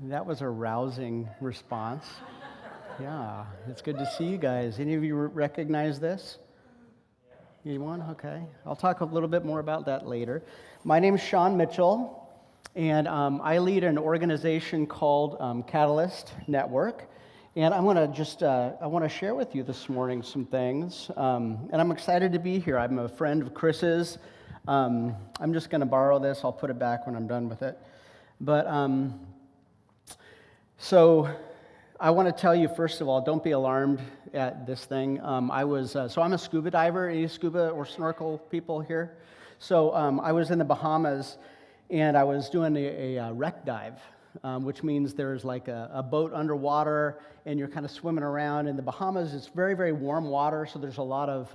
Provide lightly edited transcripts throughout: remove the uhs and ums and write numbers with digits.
That was a rousing response. Yeah, it's good to see you guys. Any of you recognize this? Anyone? Okay. I'll talk a little bit more about that later. My name is Sean Mitchell, and I lead an organization called Catalyst Network. And I'm going to I want to share with you this morning some things. And I'm excited to be here. I'm a friend of Chris's. I'm just going to borrow this. I'll put it back when I'm done with it. But so I want to tell you, first of all, don't be alarmed at this thing. I'm a scuba diver. Any scuba or snorkel people here? So I was in the Bahamas, and I was doing a wreck dive, which means there's like a boat underwater, and you're kind of swimming around. In the Bahamas, it's very, very warm water, so there's a lot of,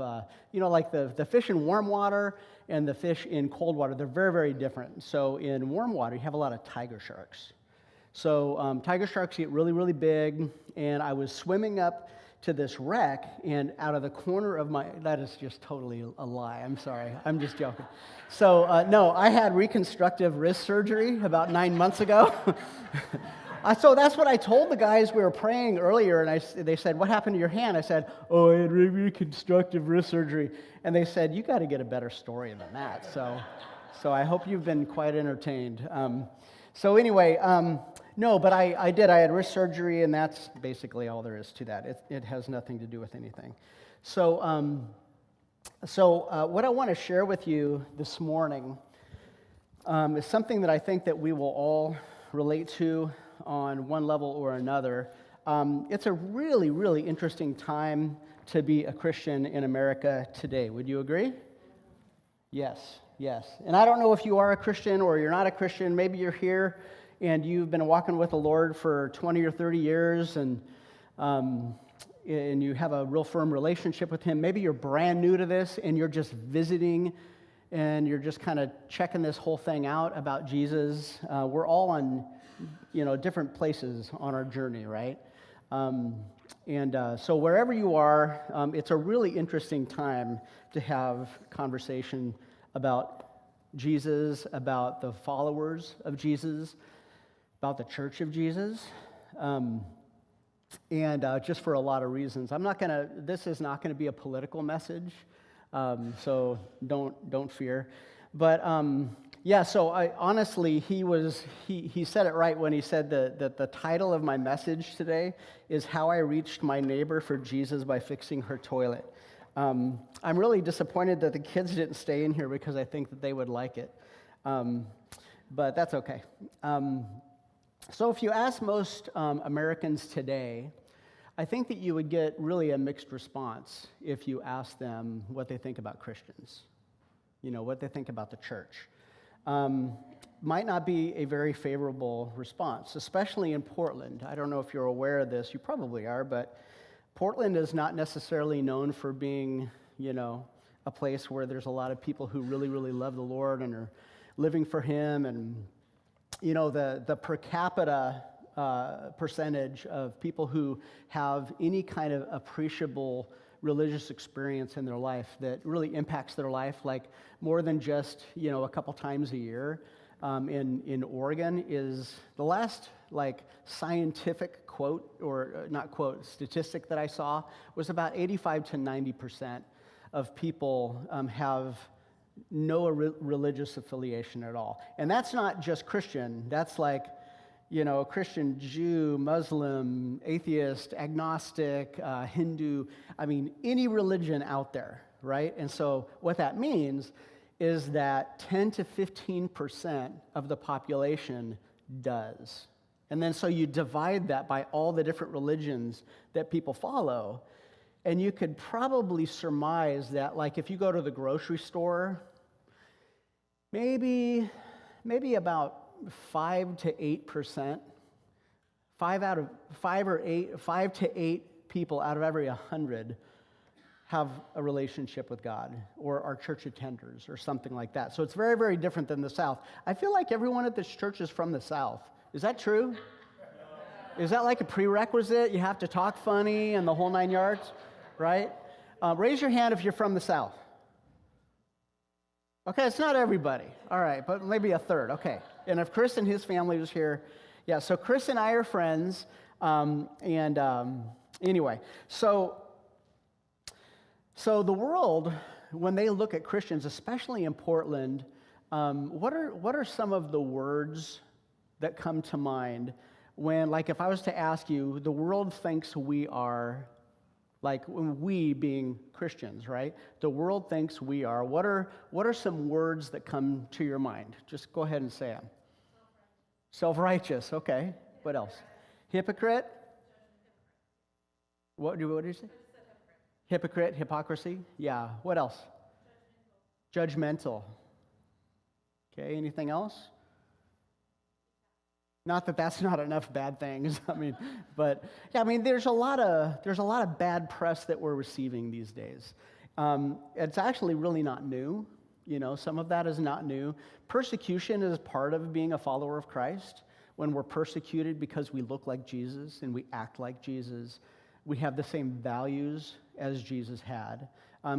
like the fish in warm water and the fish in cold water, they're very, very different. So in warm water, you have a lot of tiger sharks. So tiger sharks get really, really big, and I was swimming up to this wreck, and out of the corner of that is just totally a lie, I'm sorry, I'm just joking. So no, I had reconstructive wrist surgery about 9 months ago. So that's what I told the guys we were praying earlier, and they said, "What happened to your hand?" I said, "Oh, I had reconstructive wrist surgery." And they said, "You got to get a better story than that." So I hope you've been quite entertained. So anyway, no, but I did. I had wrist surgery, and that's basically all there is to that. It has nothing to do with anything. So what I want to share with you this morning is something that I think that we will all relate to on one level or another. It's a really, really interesting time to be a Christian in America today. Would you agree? Yes. And I don't know if you are a Christian or you're not a Christian. Maybe you're here and you've been walking with the Lord for 20 or 30 years and you have a real firm relationship with Him. Maybe you're brand new to this and you're just visiting and you're just kind of checking this whole thing out about Jesus. We're all on, different places on our journey, right? So wherever you are, it's a really interesting time to have conversation about Jesus, about the followers of Jesus, about the church of Jesus, and just for a lot of reasons. This is not going to be a political message, so don't fear. But so honestly, he said it right when he said that the title of my message today is How I Reached My Neighbor for Jesus by Fixing Her Toilet. I'm really disappointed that the kids didn't stay in here because I think that they would like it. But that's okay. So if you ask most Americans today, I think that you would get really a mixed response if you ask them what they think about Christians, what they think about the church. Might not be a very favorable response, especially in Portland. I don't know if you're aware of this. You probably are, but Portland is not necessarily known for being, a place where there's a lot of people who really, really love the Lord and are living for Him. And, the per capita percentage of people who have any kind of appreciable religious experience in their life that really impacts their life, like more than just, a couple times a year, in Oregon is the last, scientific statistic that I saw was about 85 to 90% of people have no religious affiliation at all. And that's not just Christian. That's Christian, Jew, Muslim, atheist, agnostic, Hindu, any religion out there, right? And so what that means is that 10 to 15% of the population does. And then so you divide that by all the different religions that people follow, and you could probably surmise that, if you go to the grocery store, maybe about 5 to 8%, 5 to 8 people out of every 100 have a relationship with God or are church attenders or something like that. So it's very, very different than the South. I feel like everyone at this church is from the South. Is that true? Is that like a prerequisite? You have to talk funny and the whole 9 yards, right? Raise your hand if you're from the South. Okay, it's not everybody. All right, but maybe a third. Okay. And if Chris and his family was here, Yeah, so Chris and I are friends. Anyway, so the world, when they look at Christians, especially in Portland, what are some of the words that come to mind when, like, if I was to ask you, the world thinks we are, like, we being Christians, right? The world thinks we are. What are some words that come to your mind? Just go ahead and say them. Self-righteous. Okay. What else? Hypocrite. What did you say? Hypocrite, hypocrisy. Yeah. What else? Judgmental. Okay. Anything else? Not that that's not enough bad things. But yeah, there's a lot of bad press that we're receiving these days. It's actually really not new. Some of that is not new. Persecution is part of being a follower of Christ. When we're persecuted because we look like Jesus and we act like Jesus, we have the same values as Jesus had.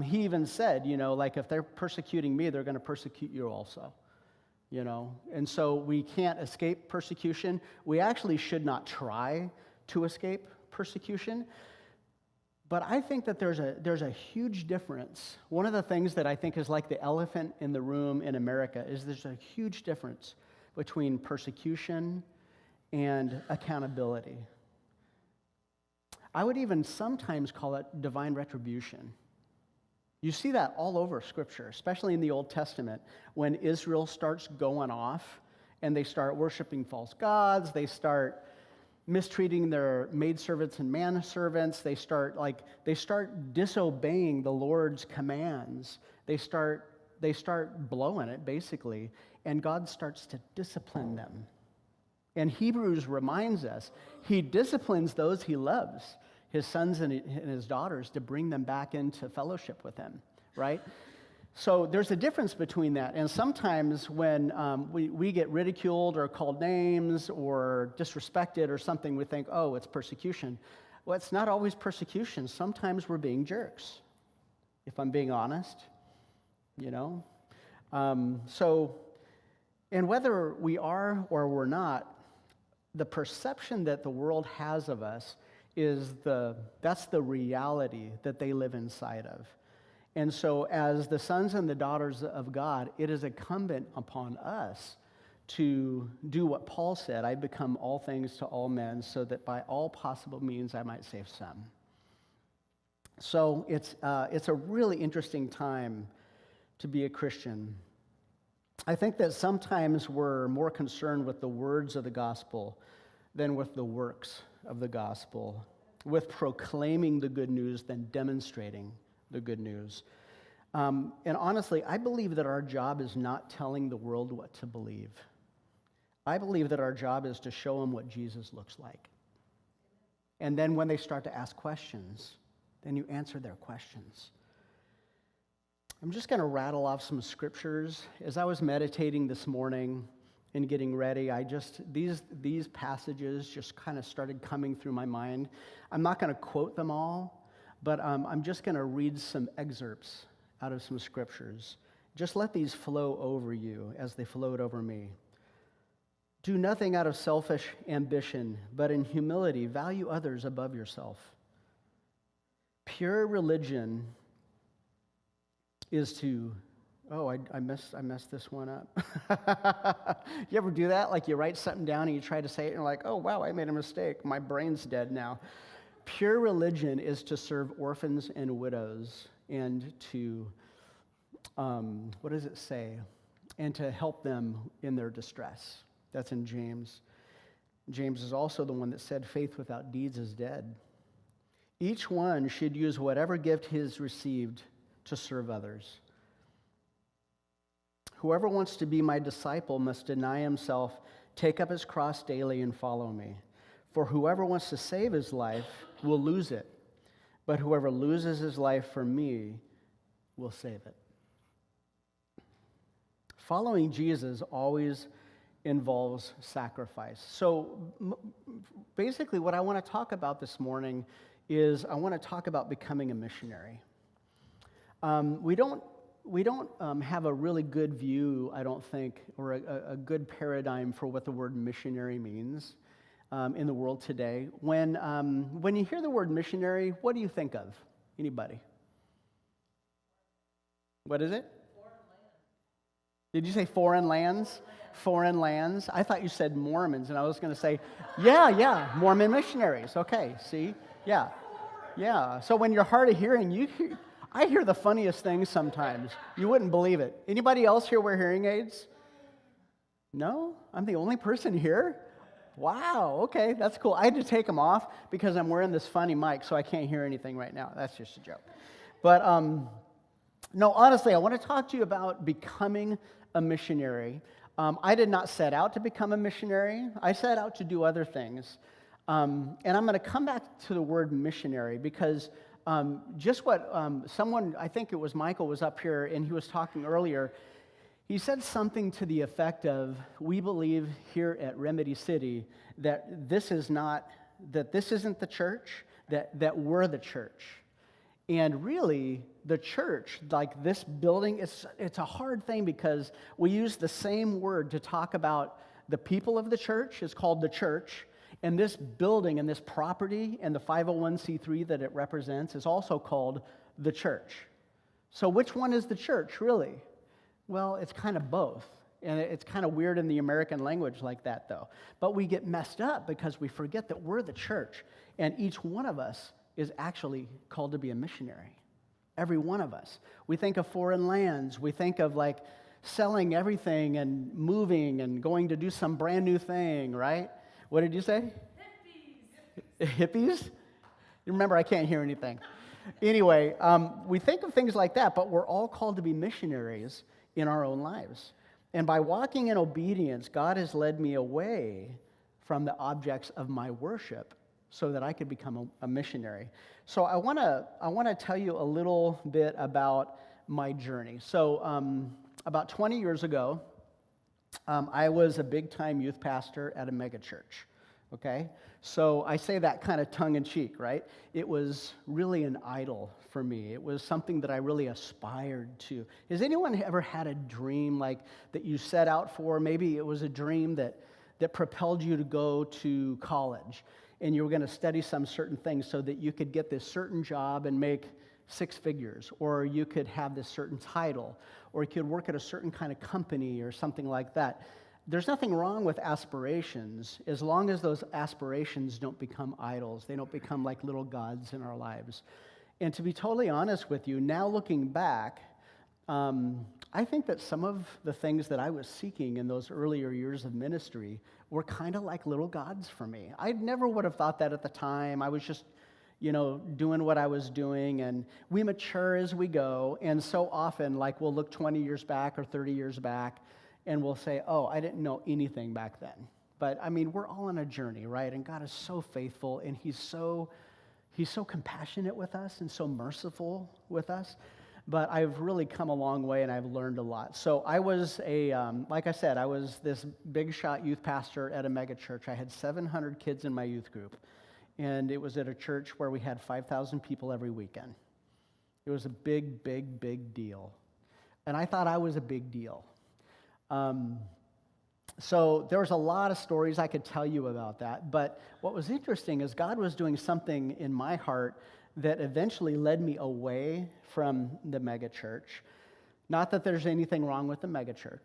He even said, like, if they're persecuting me, they're going to persecute you also. And so we can't escape persecution. We actually should not try to escape persecution. But I think that there's a huge difference. One of the things that I think is like the elephant in the room in America is there's a huge difference between persecution and accountability. I would even sometimes call it divine retribution. You see that all over Scripture, especially in the Old Testament, when Israel starts going off and they start worshiping false gods, they start mistreating their maidservants and manservants, they start disobeying the Lord's commands. They start blowing it, basically, and God starts to discipline them. And Hebrews reminds us, he disciplines those he loves, his sons and his daughters, to bring them back into fellowship with him, right? So there's a difference between that. And sometimes when we get ridiculed or called names or disrespected or something, we think, oh, it's persecution. Well, it's not always persecution. Sometimes we're being jerks, if I'm being honest, and whether we are or we're not, the perception that the world has of us that's the reality that they live inside of. And so as the sons and the daughters of God, it is incumbent upon us to do what Paul said, I become all things to all men, so that by all possible means I might save some. So it's a really interesting time to be a Christian. I think that sometimes we're more concerned with the words of the gospel than with the works of the gospel, with proclaiming the good news than demonstrating the good news. And honestly, I believe that our job is not telling the world what to believe. I believe that our job is to show them what Jesus looks like. And then when they start to ask questions, then you answer their questions. I'm just going to rattle off some scriptures. As I was meditating this morning and getting ready, these passages just kind of started coming through my mind. I'm not going to quote them all, but I'm just going to read some excerpts out of some scriptures. Just let these flow over you as they flowed over me. Do nothing out of selfish ambition, but in humility value others above yourself. Pure religion is to, I messed this one up. You ever do that? Like you write something down and you try to say it and you're like, oh wow, I made a mistake. My brain's dead now. Pure religion is to serve orphans and widows and to, what does it say? And to help them in their distress. That's in James. James is also the one that said faith without deeds is dead. Each one should use whatever gift he has received to serve others. Whoever wants to be my disciple must deny himself, take up his cross daily, and follow me. For whoever wants to save his life will lose it, but whoever loses his life for me will save it. Following Jesus always involves sacrifice. So basically what I want to talk about this morning is I want to talk about becoming a missionary. We don't have a really good view, I don't think, or a good paradigm for what the word missionary means in the world today. When you hear the word missionary, what do you think of? Anybody? What is it? Did you say foreign lands? Foreign lands. I thought you said Mormons, and I was going to say, yeah, Mormon missionaries. Okay, see? Yeah. So when you're hard of hearing, I hear the funniest things sometimes. You wouldn't believe it. Anybody else here wear hearing aids? No? I'm the only person here? Wow, okay, that's cool. I had to take them off because I'm wearing this funny mic, so I can't hear anything right now. That's just a joke. But no, honestly, I want to talk to you about becoming a missionary. I did not set out to become a missionary. I set out to do other things. And I'm going to come back to the word missionary because just what someone, I think it was Michael, was up here and he was talking earlier. He said something to the effect of, we believe here at Remedy City that this isn't the church, that we're the church. And really, the church, like this building, it's a hard thing because we use the same word to talk about the people of the church. It's called the church. And this building and this property and the 501c3 that it represents is also called the church. So which one is the church, really? Well, it's kind of both. And it's kind of weird in the American language like that, though. But we get messed up because we forget that we're the church. And each one of us is actually called to be a missionary. Every one of us. We think of foreign lands. We think of like selling everything and moving and going to do some brand new thing, right? What did you say? Hippies. Hippies? Remember, I can't hear anything. Anyway, we think of things like that, but we're all called to be missionaries in our own lives. And by walking in obedience, God has led me away from the objects of my worship so that I could become a missionary. So I want to tell you a little bit about my journey. So about 20 years ago, I was a big-time youth pastor at a megachurch, okay? So I say that kind of tongue-in-cheek, right? It was really an idol for me. It was something that I really aspired to. Has anyone ever had a dream like that you set out for? Maybe it was a dream that propelled you to go to college, and you were going to study some certain things so that you could get this certain job and make six figures, or you could have this certain title, or you could work at a certain kind of company or something like that. There's nothing wrong with aspirations as long as those aspirations don't become idols. They don't become like little gods in our lives. And to be totally honest with you, now looking back, I think that some of the things that I was seeking in those earlier years of ministry were kind of like little gods for me. I never would have thought that at the time. I was just, doing what I was doing, and we mature as we go, and so often, like, we'll look 20 years back or 30 years back, and we'll say, oh, I didn't know anything back then. But, I mean, we're all on a journey, right? And God is so faithful, and He's so compassionate with us and so merciful with us. But I've really come a long way, and I've learned a lot. So I was like I said, I was this big shot youth pastor at a mega church. I had 700 kids in my youth group, and it was at a church where we had 5,000 people every weekend. It was a big, big, big deal. And I thought I was a big deal. So there was a lot of stories I could tell you about that. But what was interesting is God was doing something in my heart that eventually led me away from the megachurch. Not that there's anything wrong with the megachurch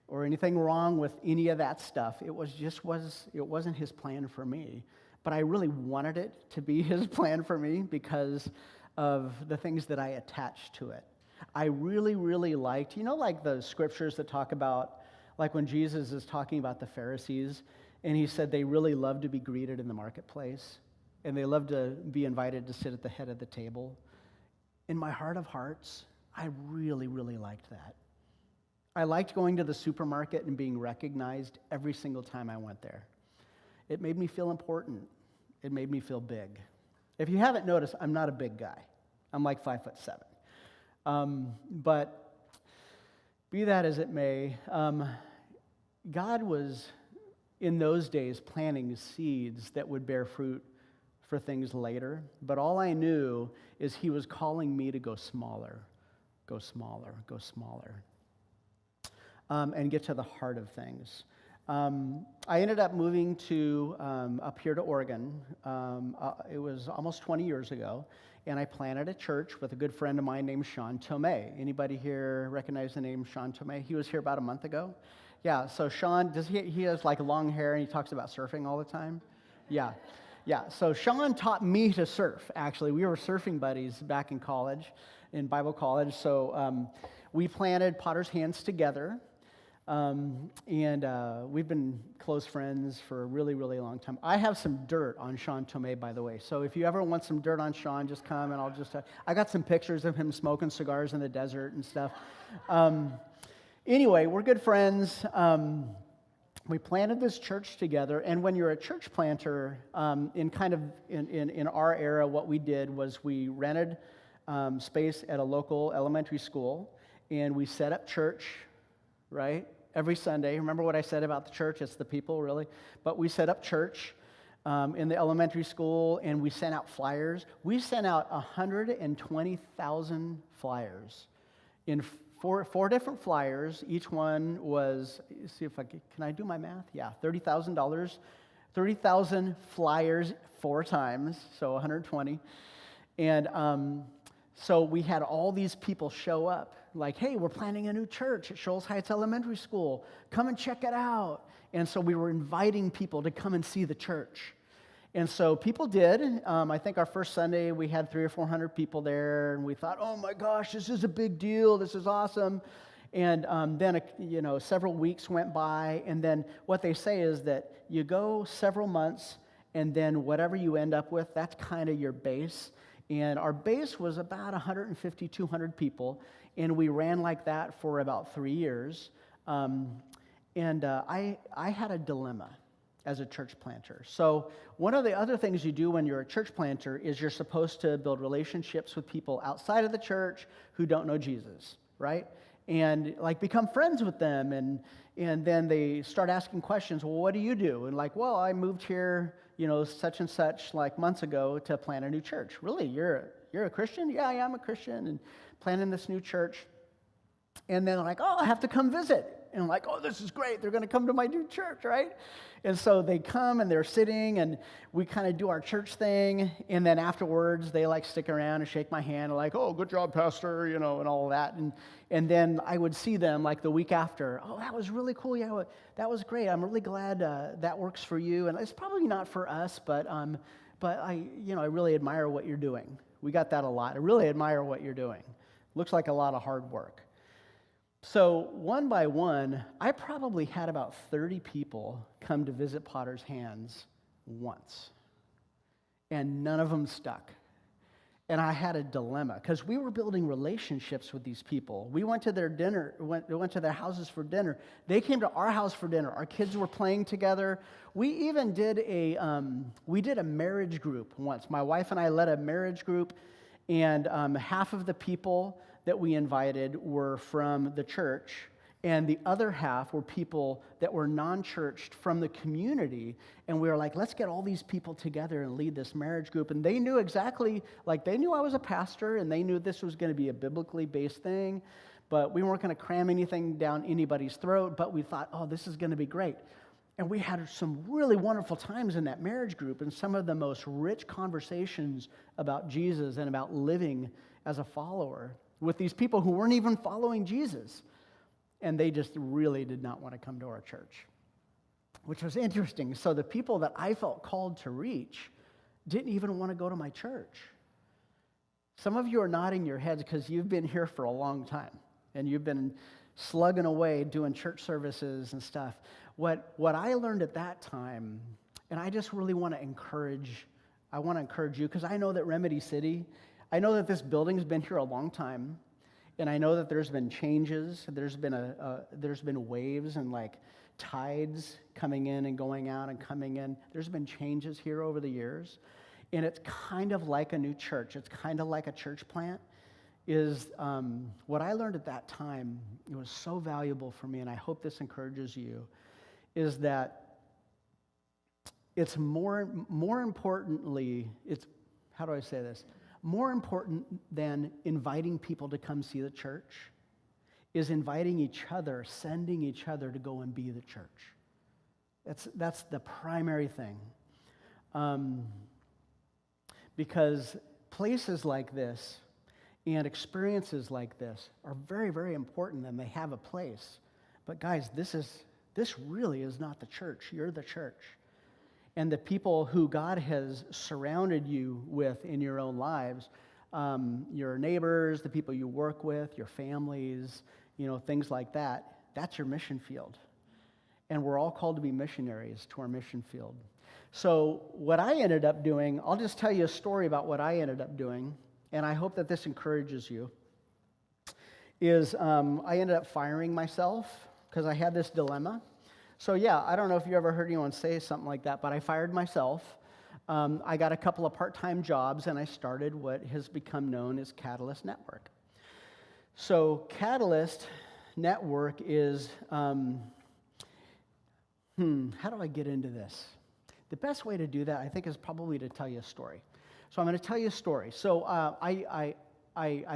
or anything wrong with any of that stuff. It wasn't His plan for me. But I really wanted it to be His plan for me because of the things that I attached to it. I really, really liked, like the scriptures that talk about, like when Jesus is talking about the Pharisees, and He said they really love to be greeted in the marketplace, and they love to be invited to sit at the head of the table. In my heart of hearts, I really, really liked that. I liked going to the supermarket and being recognized every single time I went there. It made me feel important. It made me feel big. If you haven't noticed, I'm not a big guy. I'm like 5'7". But be that as it may, God was, in those days, planting seeds that would bear fruit for things later. But all I knew is He was calling me to go smaller. go smaller, go smaller, and get to the heart of things. I ended up moving to up here to Oregon. It was almost 20 years ago, and I planted a church with a good friend of mine named Sean Tomei. Anybody here recognize the name Sean Tomei? He was here about a month ago. Yeah, so Sean, he has like long hair and he talks about surfing all the time? Yeah. Yeah, so Sean taught me to surf, actually. We were surfing buddies back in college, in Bible college. So we planted Potter's Hands together. And we've been close friends for a really, really long time. I have some dirt on Sean Tomei, by the way. So if you ever want some dirt on Sean, just come and I'll just... I got some pictures of him smoking cigars in the desert and stuff. Anyway, we're good friends. We planted this church together, and when you're a church planter, in our era, what we did was we rented space at a local elementary school, and we set up church, right? Every Sunday. Remember what I said about the church? It's the people, really. But we set up church in the elementary school, and we sent out flyers. We sent out 120,000 flyers in four different flyers. Each one was, see if can I do my math? Yeah, $30,000. 30,000 flyers 4 times, so 120. And so we had all these people show up, like, hey, we're planning a new church at Shoals Heights Elementary School. Come and check it out. And so we were inviting people to come and see the church. And so people did. I think our first Sunday we had 300 or 400 people there, and we thought, oh my gosh, this is a big deal. This is awesome. And then several weeks went by, and then what they say is that you go several months, and then whatever you end up with, that's kind of your base. And our base was about 150, 200 people, and we ran like that for about 3 years. I had a dilemma as a church planter. So one of the other things you do when you're a church planter is you're supposed to build relationships with people outside of the church who don't know Jesus, right? And like become friends with them, and then they start asking questions. Well, what do you do? And like, well, I moved here, such and such, like months ago to plant a new church. Really, you're a Christian? Yeah, I'm a Christian, and planting this new church. And then like, oh, I have to come visit. And I'm like, oh, this is great. They're going to come to my new church, right? And so they come and they're sitting, and we kind of do our church thing. And then afterwards, they like stick around and shake my hand, and like, oh, good job, Pastor, and all that. And then I would see them like the week after. Oh, that was really cool. Yeah, that was great. I'm really glad that works for you. And it's probably not for us, but I really admire what you're doing. We got that a lot. I really admire what you're doing. Looks like a lot of hard work. So one by one, I probably had about 30 people come to visit Potter's Hands once, and none of them stuck. And I had a dilemma, because we were building relationships with these people. We went to their dinner, went to their houses for dinner. They came to our house for dinner. Our kids were playing together. We even did a marriage group once. My wife and I led a marriage group, and half of the people that we invited were from the church, and the other half were people that were non-churched from the community. And we were like, let's get all these people together and lead this marriage group. And they knew exactly, they knew I was a pastor, and they knew this was going to be a biblically based thing, but we weren't going to cram anything down anybody's throat. But we thought, oh, this is going to be great. And we had some really wonderful times in that marriage group, and some of the most rich conversations about Jesus and about living as a follower with these people who weren't even following Jesus. And they just really did not want to come to our church, which was interesting. So the people that I felt called to reach didn't even want to go to my church. Some of you are nodding your heads because you've been here for a long time, and you've been slugging away doing church services and stuff. What I learned at that time, and I just really want to encourage you, because I know that Remedy City, I know that this building's been here a long time, and I know that there's been changes. There's been waves and like tides coming in and going out and coming in. There's been changes here over the years, and it's kind of like a new church. It's kind of like a church plant. What I learned at that time, it was so valuable for me, and I hope this encourages you, is that it's more importantly, how do I say this? more important than inviting people to come see the church is inviting each other, sending each other to go and be the church. That's the primary thing. Because places like this and experiences like this are very, very important, and they have a place. But guys, this really is not the church. You're the church. And the people who God has surrounded you with in your own lives, your neighbors, the people you work with, your families, things like that, that's your mission field. And we're all called to be missionaries to our mission field. So what I ended up doing, I'll just tell you a story about what I ended up doing, and I hope that this encourages you, is I ended up firing myself because I had this dilemma. So yeah, I don't know if you ever heard anyone say something like that, but I fired myself. I got a couple of part-time jobs, and I started what has become known as Catalyst Network. So Catalyst Network is, how do I get into this? The best way to do that, I think, is probably to tell you a story. So I'm going to tell you a story. So I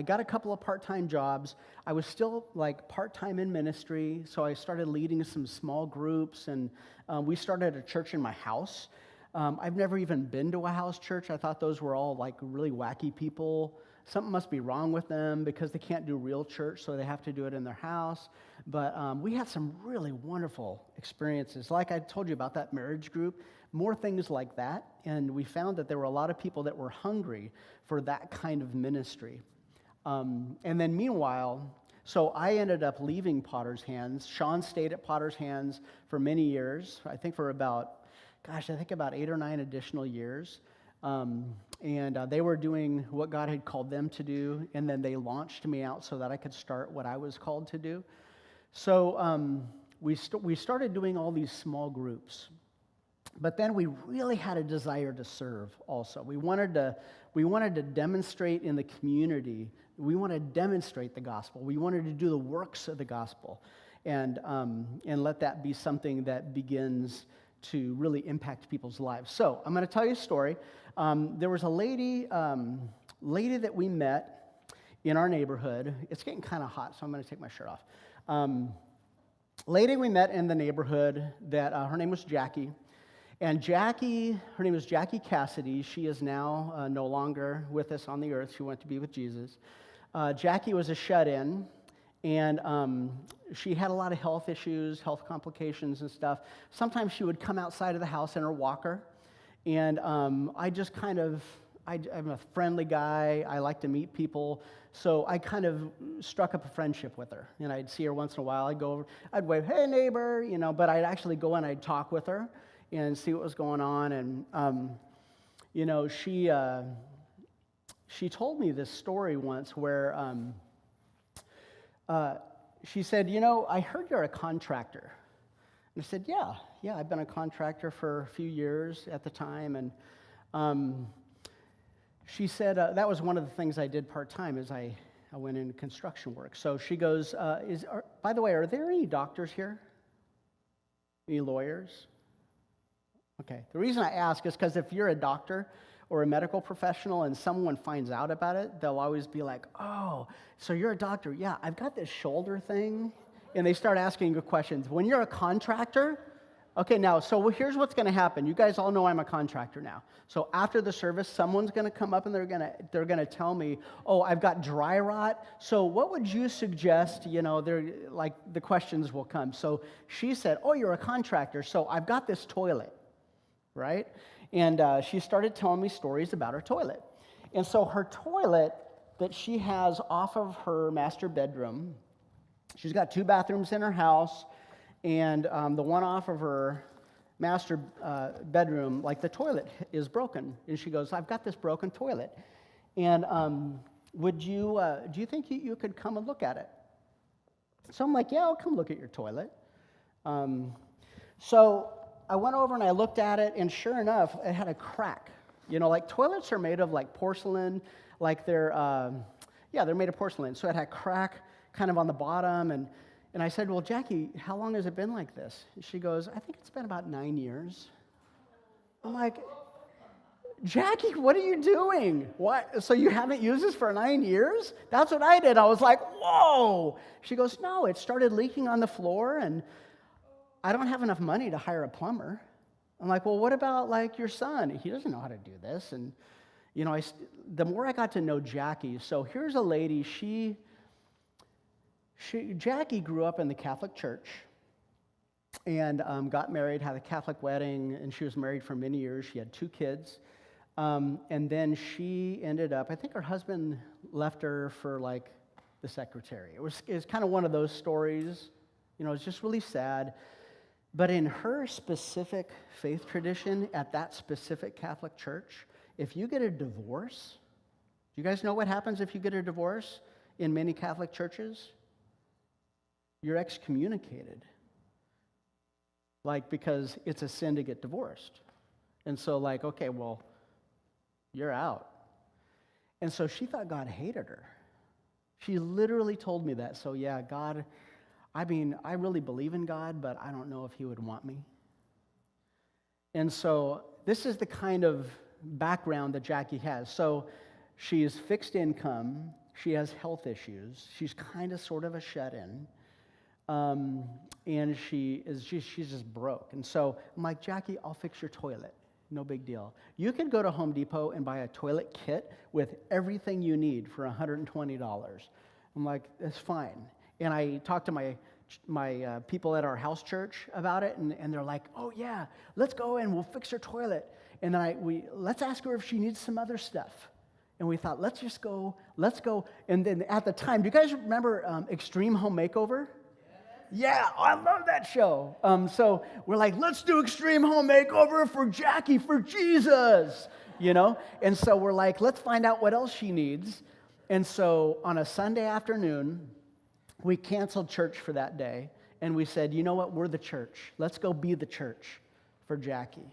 got a couple of part-time jobs. I was still part-time in ministry, so I started leading some small groups, and we started a church in my house. I've never even been to a house church. I thought those were all really wacky people. Something must be wrong with them because they can't do real church, so they have to do it in their house. But we had some really wonderful experiences. Like I told you about that marriage group, more things like that. And we found that there were a lot of people that were hungry for that kind of ministry. And then meanwhile, so I ended up leaving Potter's Hands. Sean stayed at Potter's Hands for many years, I think for about 8 or 9 additional years. And they were doing what God had called them to do, and then they launched me out so that I could start what I was called to do. So we started doing all these small groups, but then we really had a desire to serve also. We wanted to demonstrate in the community. We wanted to demonstrate the gospel. We wanted to do the works of the gospel, and let that be something that begins to really impact people's lives. So I'm going to tell you a story. There was a lady that we met in our neighborhood. It's getting kind of hot, so I'm going to take my shirt off. Lady we met in the neighborhood that her name was Jackie. And her name was Jackie Cassidy. She is now no longer with us on the earth. She went to be with Jesus. Jackie was a shut-in, and she had a lot of health issues, health complications and stuff. Sometimes she would come outside of the house in her walker, and I'm a friendly guy. I like to meet people, so I kind of struck up a friendship with her. And I'd see her once in a while. I'd go over, I'd wave, "Hey, neighbor," but I'd actually go and I'd talk with her and see what was going on. And she told me this story once where she said, "I heard you're a contractor." And I said, yeah, I've been a contractor for a few years at the time. And she said, that was one of the things I did part-time is I went into construction work. So she goes, by the way, are there any doctors here? Any lawyers? Okay. The reason I ask is because if you're a doctor or a medical professional and someone finds out about it, they'll always be like, "Oh, so you're a doctor." "Yeah, I've got this shoulder thing." And they start asking you questions. When you're a contractor, okay, now, so here's what's going to happen. You guys all know I'm a contractor now. So after the service, someone's going to come up and they're going to tell me, "Oh, I've got dry rot. So what would you suggest?" The questions will come. So she said, "Oh, you're a contractor. So I've got this toilet," right? And she started telling me stories about her toilet. And so her toilet that she has off of her master bedroom, she's got 2 bathrooms in her house, and the one off of her master bedroom, the toilet is broken. And she goes, "I've got this broken toilet. And do you think you could come and look at it?" So I'm like, "Yeah, I'll come look at your toilet." So I went over and I looked at it, and sure enough, it had a crack. Toilets are made of porcelain, they're made of porcelain. So it had a crack kind of on the bottom, and I said, "Well, Jackie, how long has it been like this?" She goes, "I think it's been about 9 years." I'm like, Jackie, what are you doing? What? So you haven't used this for 9 years? That's what I did. I was like, whoa. She goes, no, it started leaking on the floor, and I don't have enough money to hire a plumber. I'm like, well, what about like your son? He doesn't know how to do this. And, you know, the more I got to know Jackie, so here's a lady, Jackie grew up in the Catholic Church and got married, had a Catholic wedding, and she was married for many years. She had 2 kids. And then she ended up, I think her husband left her for like the secretary. It was kind of one of those stories, you know, it's just really sad. But in her specific faith tradition at that specific Catholic church, if you get a divorce, do you guys know what happens if you get a divorce in many Catholic churches? You're excommunicated. Like, because it's a sin to get divorced. And so like, okay, well, you're out. And so she thought God hated her. She literally told me that. So yeah, God, I mean, I really believe in God, but I don't know if he would want me. And so this is the kind of background that Jackie has. So she is fixed income. She has health issues. She's kind of sort of a shut-in. And she's just broke. And so I'm like, Jackie, I'll fix your toilet. No big deal. You can go to Home Depot and buy a toilet kit with everything you need for $120. I'm like, that's fine. And I talked to my people at our house church about it, and they're like, oh yeah, let's go and we'll fix her toilet. And then let's ask her if she needs some other stuff. And we thought, let's go. And then at the time, do you guys remember Extreme Home Makeover? Yeah, I love that show. So we're like, let's do Extreme Home Makeover for Jackie, for Jesus, you know? And so we're like, let's find out what else she needs. And so on a Sunday afternoon, we canceled church for that day, and we said, you know what, we're the church. Let's go be the church for Jackie.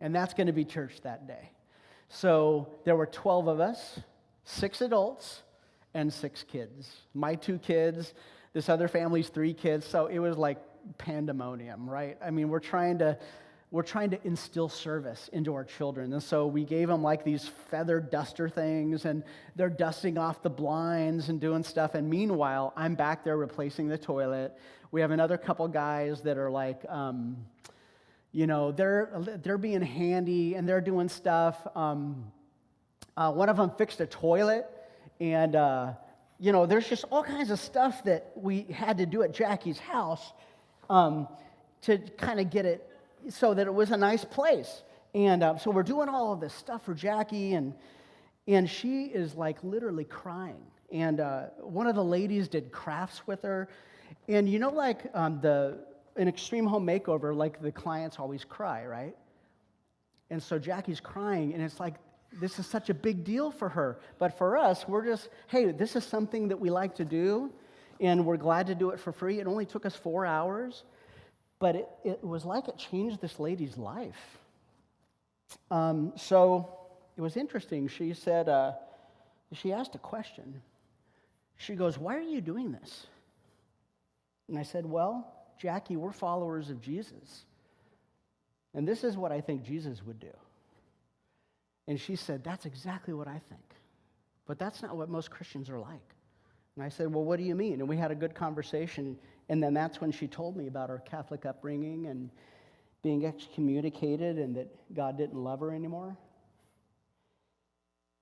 And that's going to be church that day. So there were 12 of us, 6 adults, and 6 kids. My 2 kids, this other family's 3 kids, so it was like pandemonium, right? I mean, we're trying to instill service into our children. And so we gave them like these feather duster things, and they're dusting off the blinds and doing stuff. And meanwhile, I'm back there replacing the toilet. We have another couple guys that are like, you know, they're being handy and they're doing stuff. One of them fixed a toilet, and you know, there's just all kinds of stuff that we had to do at Jackie's house to kind of get it so that it was a nice place. And so we're doing all of this stuff for Jackie, and she is like literally crying. And one of the ladies did crafts with her. And you know, like an Extreme Home Makeover, like the clients always cry, right? And so Jackie's crying, and it's like, this is such a big deal for her. But for us, we're just, hey, this is something that we like to do, and we're glad to do it for free. It only took us 4 hours, but it was like it changed this lady's life. So it was interesting. She said, she asked a question. She goes, why are you doing this? And I said, well, Jackie, we're followers of Jesus. And this is what I think Jesus would do. And she said, that's exactly what I think. But that's not what most Christians are like. And I said, well, what do you mean? And we had a good conversation. And then that's when she told me about her Catholic upbringing and being excommunicated and that God didn't love her anymore.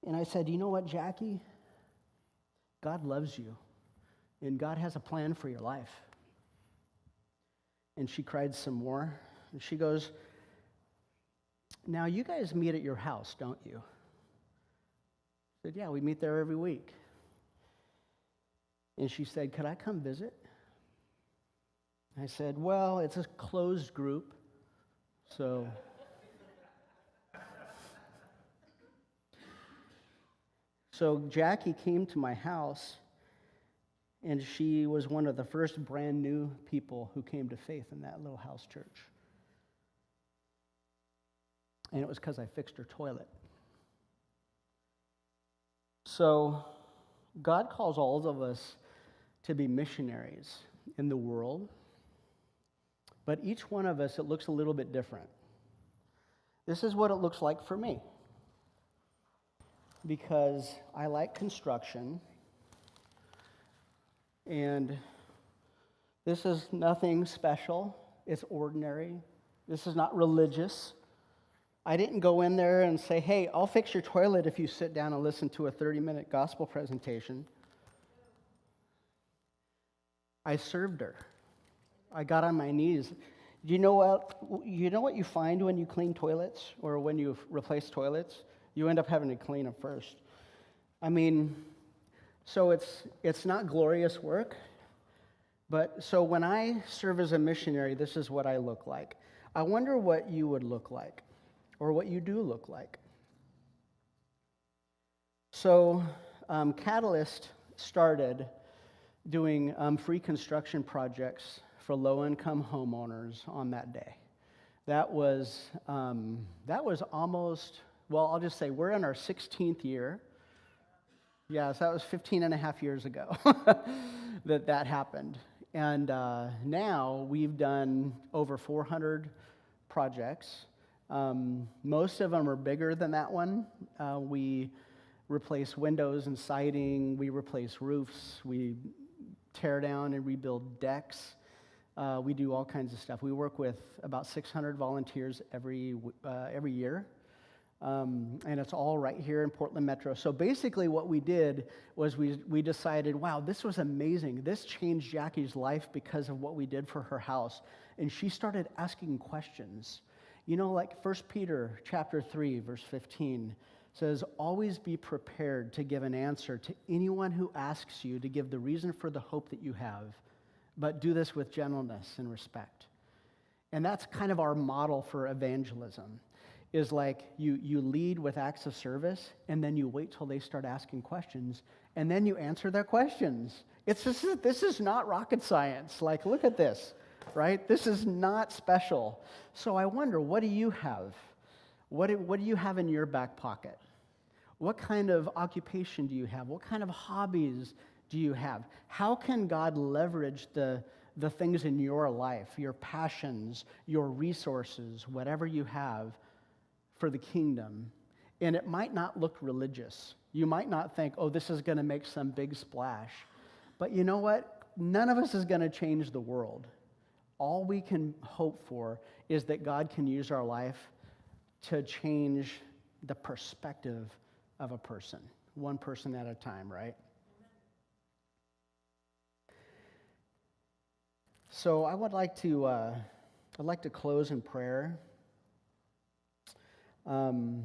And I said, you know what, Jackie? God loves you. And God has a plan for your life. And she cried some more. And she goes, now, you guys meet at your house, don't you? I said, yeah, we meet there every week. And she said, could I come visit? I said, well, it's a closed group, so. So Jackie came to my house, and she was one of the first brand new people who came to faith in that little house church. And it was because I fixed her toilet. So God calls all of us to be missionaries in the world. But each one of us, it looks a little bit different. This is what it looks like for me. Because I like construction, and this is nothing special. It's ordinary. This is not religious. I didn't go in there and say, hey, I'll fix your toilet if you sit down and listen to a 30-minute gospel presentation. I served her. I got on my knees. You know what you find when you clean toilets or when you replace toilets? You end up having to clean them first. I mean, so it's not glorious work, but so when I serve as a missionary, this is what I look like. I wonder what you would look like, or what you do look like. So Catalyst started doing free construction projects for low-income homeowners on that day. That was almost, well, I'll just say we're in our 16th year. Yeah, so that was 15 and a half years ago that happened. And now we've done over 400 projects. Most of them are bigger than that one. We replace windows and siding. We replace roofs. We tear down and rebuild decks. We do all kinds of stuff. We work with about 600 volunteers every year. And it's all right here in Portland Metro. So basically what we did was we decided, wow, this was amazing. This changed Jackie's life because of what we did for her house. And she started asking questions. You know, like 1 Peter chapter 3, verse 15 says, always be prepared to give an answer to anyone who asks you to give the reason for the hope that you have, but do this with gentleness and respect. And that's kind of our model for evangelism, is like you lead with acts of service, and then you wait till they start asking questions, and then you answer their questions. This is not rocket science. Like, look at this, right? This is not special. So I wonder, what do you have? What do you have in your back pocket? What kind of occupation do you have? What kind of hobbies do you have? How can God leverage the things in your life, your passions, your resources, whatever you have, for the kingdom? And it might not look religious. You might not think, oh, this is going to make some big splash. But you know what? None of us is going to change the world. All we can hope for is that God can use our life to change the perspective of a person, one person at a time, right? So I would like to close in prayer. And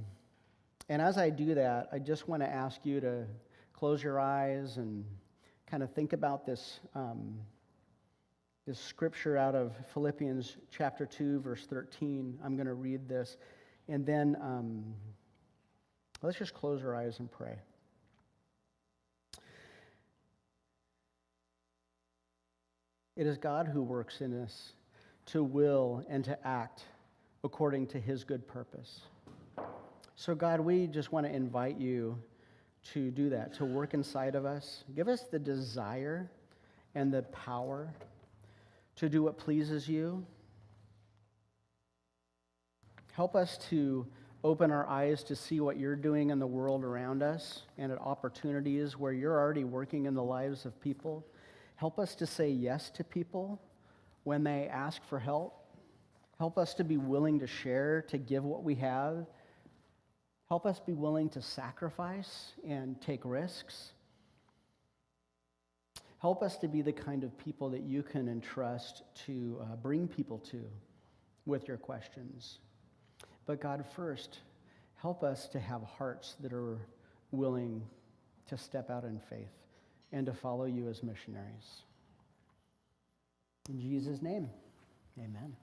as I do that, I just want to ask you to close your eyes and kind of think about this scripture out of Philippians chapter 2, verse 13. I'm going to read this. And then let's just close our eyes and pray. It is God who works in us to will and to act according to his good purpose. So God, we just want to invite you to do that, to work inside of us. Give us the desire and the power to do what pleases you. Help us to open our eyes to see what you're doing in the world around us and at opportunities where you're already working in the lives of people. Help us to say yes to people when they ask for help. Help us to be willing to share, to give what we have. Help us be willing to sacrifice and take risks. Help us to be the kind of people that you can entrust to bring people to with your questions. But God, first, help us to have hearts that are willing to step out in faith and to follow you as missionaries. In Jesus' name, amen.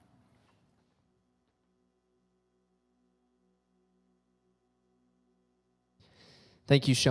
Thank you, Sean.